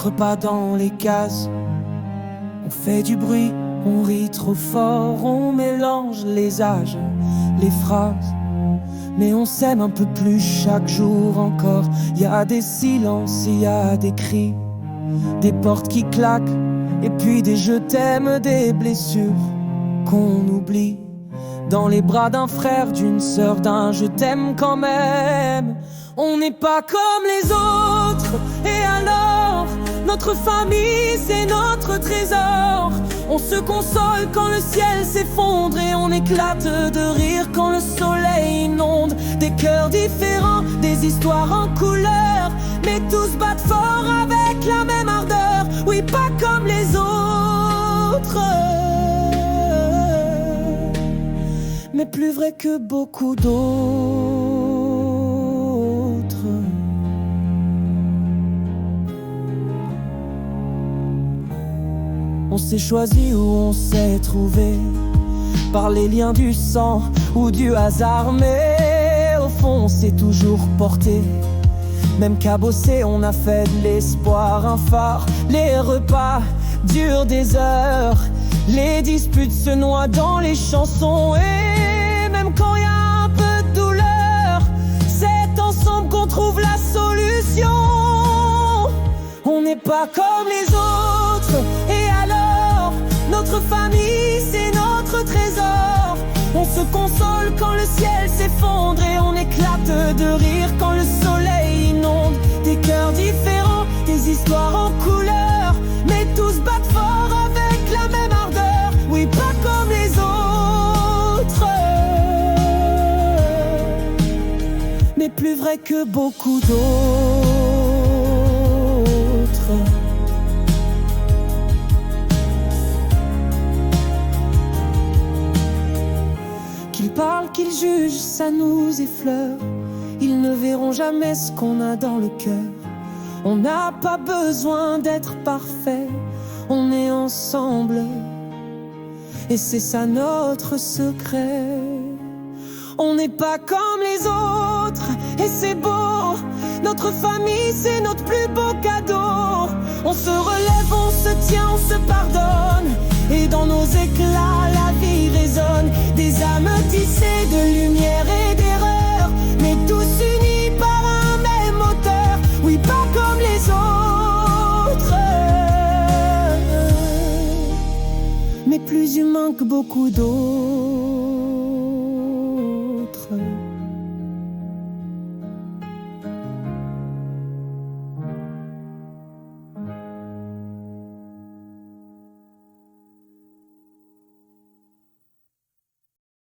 rentre pas dans les cases. On fait du bruit, on rit trop fort, on mélange les âges, les phrases. Mais on s'aime un peu plus chaque jour encore. Y a des silences, y a des cris, des portes qui claquent, et puis des je t'aime, des blessures qu'on oublie. Dans les bras d'un frère, d'une sœur, d'un je t'aime quand même. On n'est pas comme les autres, et alors notre famille c'est notre trésor. On se console quand le ciel s'effondre, et on éclate de rire quand le soleil inonde. Des cœurs différents, des histoires en couleur, mais tous battent fort avec la même ardeur. Oui, pas comme les autres, mais plus vrai que beaucoup d'autres. On s'est choisi ou on s'est trouvé, par les liens du sang ou du hasard, mais au fond on s'est toujours porté. Même cabossé, on a fait de l'espoir un phare. Les repas durent des heures, les disputes se noient dans les chansons. Et même quand y a un peu de douleur, c'est ensemble qu'on trouve la solution. On n'est pas comme les autres, et alors notre famille c'est notre trésor. On se console quand le ciel s'effondre, et on éclate de rire quand le soleil inonde. Des cœurs différents, des histoires en couleur, mais tous battent fort avec la même ardeur. Oui, pas comme les autres, mais plus vrai que beaucoup d'autres. Qu'ils parlent, qu'ils jugent, ça nous effleure. Ils ne verront jamais ce qu'on a dans le cœur. On n'a pas besoin d'être parfait, on est ensemble, et c'est ça notre secret. On n'est pas comme les autres, et c'est beau. Notre famille c'est notre plus beau cadeau. On se relève, on se tient, on se pardonne, et dans nos éclats la vie résonne. Des âmes tissées de lumière et d'erreur, mais tous unis par un même moteur. Oui, pas comme les autres, mais plus humains que beaucoup d'autres.